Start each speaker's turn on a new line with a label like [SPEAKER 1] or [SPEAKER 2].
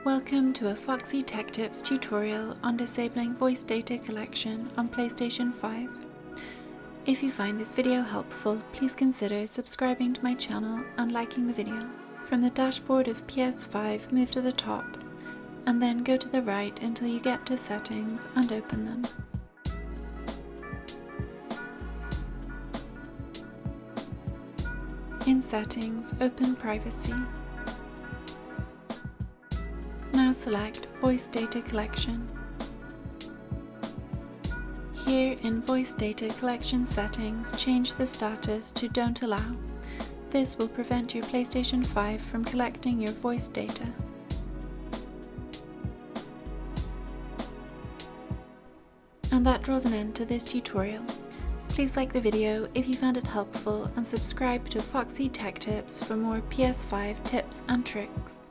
[SPEAKER 1] Welcome to a Foxy Tech Tips tutorial on disabling voice data collection on PlayStation 5. If you find this video helpful, please consider subscribing to my channel and liking the video. From the dashboard of PS5, move to the top, and then go to the right until you get to Settings and open them. In Settings, open Privacy. Now select Voice Data Collection. Here in Voice Data Collection settings, change the status to Don't Allow. This will prevent your PlayStation 5 from collecting your voice data. And that draws an end to this tutorial. Please like the video if you found it helpful and subscribe to Foxy Tech Tips for more PS5 tips and tricks.